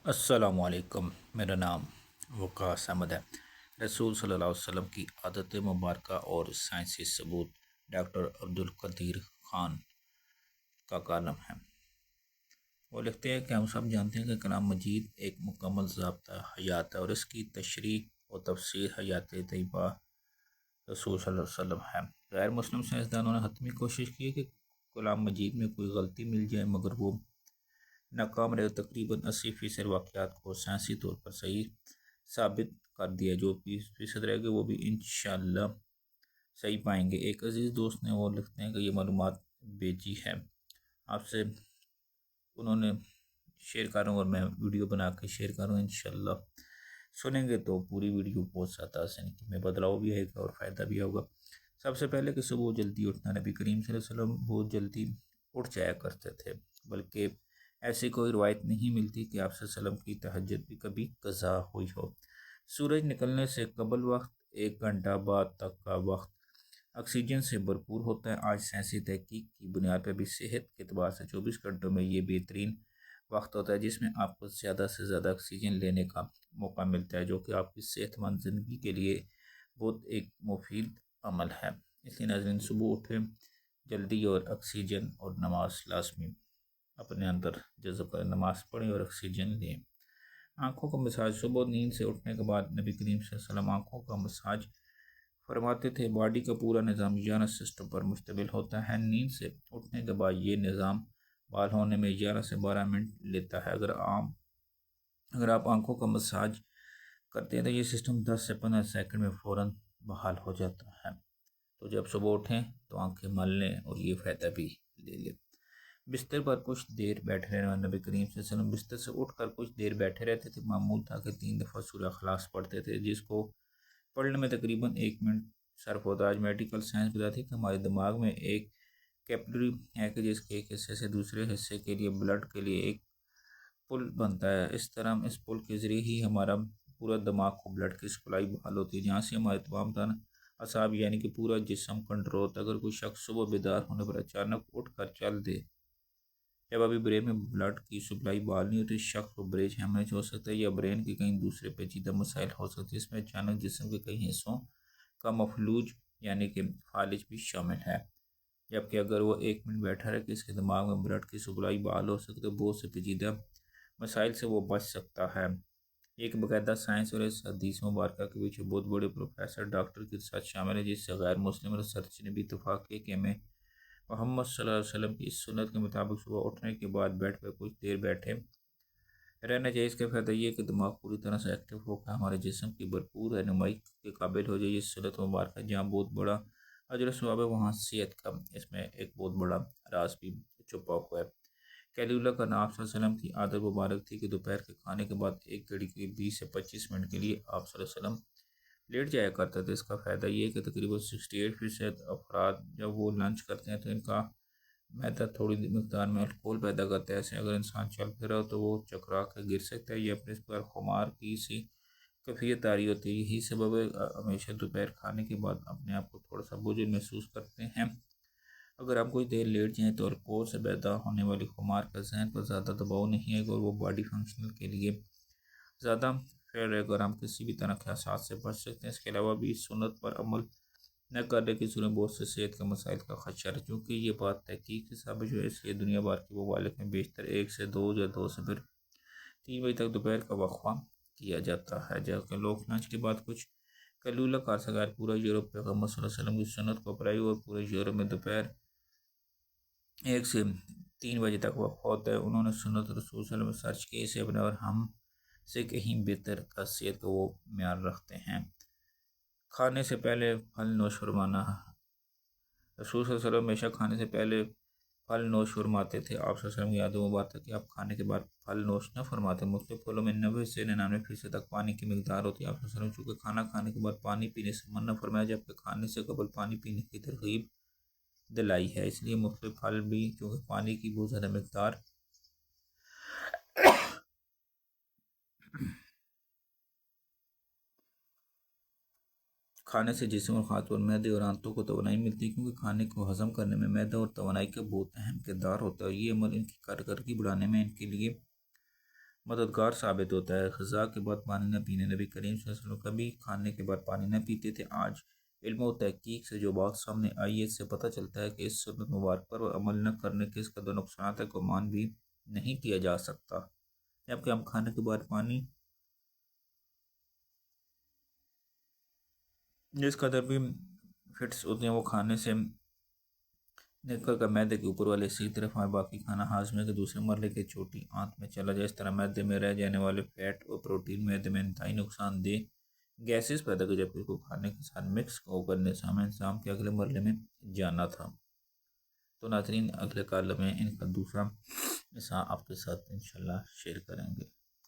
السلام علیکم، میرا نام وقاص احمد ہے۔ رسول صلی اللہ علیہ وسلم کی عادت مبارکہ اور سائنسی ثبوت ڈاکٹر عبدالقدیر خان کا کالم ہے۔ وہ لکھتے ہیں کہ ہم سب جانتے ہیں کہ کلام مجید ایک مکمل ضابطہ حیات ہے اور اس کی تشریح و تفسیر حیات طیبہ رسول صلی اللہ علیہ وسلم ہے۔ غیر مسلم سائنسدانوں نے حتمی کوشش کی کہ کلام مجید میں کوئی غلطی مل جائے، مگر وہ ناکام رہے۔ تقریباً 80% واقعات کو سائنسی طور پر صحیح ثابت کر دیا، جو 20% رہ گئے وہ بھی انشاءاللہ صحیح پائیں گے۔ ایک عزیز دوست نے وہ لکھتے ہیں کہ یہ معلومات بھیجی ہے آپ سے، انہوں نے شیئر کروں اور میں ویڈیو بنا کے شیئر کروں، انشاءاللہ سنیں گے تو پوری ویڈیو بہت زیادہ زندگی میں بدلاؤ بھی آئے گا اور فائدہ بھی ہوگا۔ سب سے پہلے کہ صبح جلدی اٹھنا، نبی کریم صلی اللہ علیہ وسلم بہت جلدی اٹھ جایا کرتے تھے، بلکہ ایسی کوئی روایت نہیں ملتی کہ آپ صلی اللہ علیہ وسلم کی تہجد بھی کبھی قضا ہوئی ہو۔ سورج نکلنے سے قبل وقت، 1 گھنٹہ بعد تک کا وقت آکسیجن سے بھرپور ہوتا ہے۔ آج سائنسی تحقیق کی بنیاد پر بھی صحت کے اعتبار سے 24 گھنٹوں میں یہ بہترین وقت ہوتا ہے جس میں آپ کو زیادہ سے زیادہ آکسیجن لینے کا موقع ملتا ہے، جو کہ آپ کی صحت مند زندگی کے لیے بہت ایک مفید عمل ہے۔ اس لیے ناظرین، صبح اٹھیں جلدی اور آکسیجن اور نماز لازمی اپنے اندر جذب کریں، نماز پڑھیں اور آکسیجن لیں۔ آنکھوں کا مساج، صبح نیند سے اٹھنے کے بعد نبی کریم صلی اللہ علیہ وسلم آنکھوں کا مساج فرماتے تھے۔ باڈی کا پورا نظام یونس سسٹم پر مشتمل ہوتا ہے۔ نیند سے اٹھنے کے بعد یہ نظام بحال ہونے میں 11 سے 12 منٹ لیتا ہے۔ اگر آپ آنکھوں کا مساج کرتے ہیں تو یہ سسٹم 10 سے 15 سیکنڈ میں فوراً بحال ہو جاتا ہے۔ تو جب صبح اٹھیں تو آنکھیں مل لیں اور یہ فائدہ بھی لے لیں۔ بستر پر کچھ دیر بیٹھے رہنا، نبی کریم صلی اللہ علیہ وسلم بستر سے اٹھ کر کچھ دیر بیٹھے رہتے تھے۔ معمول تھا کہ 3 دفعہ سورہ اخلاص پڑھتے تھے، جس کو پڑھنے میں تقریباً 1 منٹ صرف ہوتا ہے۔ آج میڈیکل سائنس بتاتی ہے کہ ہمارے دماغ میں ایک کیپلری ہے کہ جس کے ایک حصے سے دوسرے حصے کے لیے بلڈ کے لیے ایک پل بنتا ہے۔ اس طرح اس پل کے ذریعے ہی ہمارا پورا دماغ کو بلڈ کی سپلائی بحال ہوتی ہے، جہاں سے ہمارے تمام تن اعصاب یعنی کہ پورا جسم کنٹرول ہوتا ہے۔ اگر کوئی شخص صبح بیدار ہونے پر اچانک اٹھ کر چل دے، جب ابھی برین میں بلڈ کی سپلائی بحال نہیں ہوتی، اس شخص کو برین ہیمریج ہو سکتا ہے یا برین کے کئی دوسرے پیچیدہ مسائل ہو سکتے ہیں۔ اس میں اچانک جسم کے کئی حصوں کا مفلوج یعنی کہ فالج بھی شامل ہے، جبکہ اگر وہ 1 منٹ بیٹھا رہے کہ اس کے دماغ میں بلڈ کی سپلائی بحال ہو سکتے، بہت سے پیچیدہ مسائل سے وہ بچ سکتا ہے۔ ایک باقاعدہ سائنس اور اس حدیث مبارکہ کے پیچھے بہت بڑے پروفیسر ڈاکٹر کی ریسرچ شامل ہے، جس سے غیر مسلم ریسرچ نے بھی اتفاق کیا کہ ہمیں محمد صلی اللہ علیہ وسلم کی اس سنت کے مطابق صبح اٹھنے کے بعد بیٹھ پر کچھ دیر بیٹھے رہنا چاہیے۔ اس کا فائدہ یہ ہے کہ دماغ پوری طرح سے ایکٹیو ہو کر ہمارے جسم کی بھرپور رہنمائی کے قابل ہو جائے۔ یہ سنت مبارکہ جہاں بہت بڑا اجر و ثواب ہے، وہاں صحت کا اس میں ایک بہت بڑا راز بھی چھپا ہوا ہے۔ کیلیولہ کا نام صلی اللہ علیہ وسلم کی عادت مبارک تھی کہ دوپہر کے کھانے کے بعد ایک گھڑی کے 20 سے 25 منٹ کے لیے آپ صلی اللہ علیہ وسلم لیٹ جایا کرتا تھا۔ اس کا فائدہ یہ ہے کہ تقریباً 68% افراد جب وہ لنچ کرتے ہیں تو ان کا معدہ تھوڑی مقدار میں الکوہل پیدا کرتا ہے۔ ایسے اگر انسان چل پھر رہا ہو تو وہ چکرا کے گر سکتا ہے، یہ اپنے اس پر خمار کی سی کیفیت طاری ہوتی ہے۔ یہی سبب ہے ہمیشہ دوپہر کھانے کے بعد اپنے آپ کو تھوڑا سا بوجھل محسوس کرتے ہیں۔ اگر آپ کچھ دیر لیٹ جائیں تو الکوہل سے پیدا ہونے والی خمار کا ذہن پر زیادہ دباؤ نہیں آئے گا اور وہ باڈی فنکشنل کے لیے زیادہ فیئر رہے گا اور ہم کسی بھی طرح کے حساس سے بچ سکتے ہیں۔ اس کے علاوہ بھی اس سنت پر عمل نہ کرنے کی صورت بہت سے صحت کے مسائل کا خدشہ ہے، چونکہ یہ بات تحقیق سے ثابت ہے۔ اس لیے دنیا بھر کے ممالک میں بیشتر 1 سے 2 یا 2 سے پھر 3 بجے تک دوپہر کا وقفہ کیا جاتا ہے، جبکہ لوگ لنچ کے بعد کچھ کیلیولہ کا عرصہ غیر پورا یورپ پیغمبر صلی اللہ علیہ وسلم کی سنت کو اپنائی اور پورے یورپ میں دوپہر 1 سے 3 بجے تک وقفہ ہوتا ہے۔ انہوں نے سنت رسول صلی اللہ علیہ وسلم سرچ کی اسے اپنا اور ہم سے کہیں بہتر کا صحت کا وہ معیار رکھتے ہیں۔ کھانے سے پہلے پھل نوش فرمانا، رسول صلی اللہ علیہ وسلم ہمیشہ کھانے سے پہلے پھل نوش فرماتے تھے۔ آپ صلی اللہ علیہ وسلم کی عادت مبارک کہ آپ کھانے کے بعد پھل نوش نہ فرماتے۔ مختلف پھلوں میں 90 سے 99% تک پانی کی مقدار ہوتی ہے۔ آپ صلی اللہ علیہ وسلم چونکہ کھانا کھانے کے بعد پانی پینے سے منع فرمایا، جبکہ کھانے سے قبل پانی پینے کی ترغیب دلائی ہے۔ اس لیے مختلف پھل بھی چونکہ پانی کی بہت زیادہ مقدار کھانے سے جسم اور خاص طور معدے اور آنتوں کو توانائی ملتی ہے، کیونکہ کھانے کو ہضم کرنے میں معدہ اور توانائی کا بہت اہم کردار ہوتا ہے اور یہ عمل ان کی کارکردگی بڑھانے میں ان کے لیے مددگار ثابت ہوتا ہے۔ غذا کے بعد پانی نہ پینے، نبی کریم صلی اللہ علیہ وسلم کبھی کھانے کے بعد پانی نہ پیتے تھے۔ آج علم و تحقیق سے جو بات سامنے آئی ہے، اس سے پتہ چلتا ہے کہ اس سنت مبارک پر عمل نہ کرنے کے اس قدر نقصانات کو مان بھی نہیں کیا جا سکتا، جبکہ ہم کھانے کے بعد پانی جس قدر بھی فٹس ہوتے ہیں وہ کھانے سے نکل کر معدے کے اوپر والے سی طرف اور باقی کھانا ہاضمے کے دوسرے مرحلے کے چھوٹی آنت میں چلا جائے۔ اس طرح معدے میں رہ جانے والے فیٹ اور پروٹین معدے میں انتہائی نقصان دہ گیسز پیدا کر، جبکہ اس کو کھانے کے ساتھ مکس کرنے سے ہمیں انسان کے اگلے مرحلے میں جانا تھا۔ تو ناظرین، اگلے کال میں ان کا دوسرا حصہ آپ کے ساتھ انشاءاللہ شیئر کریں گے۔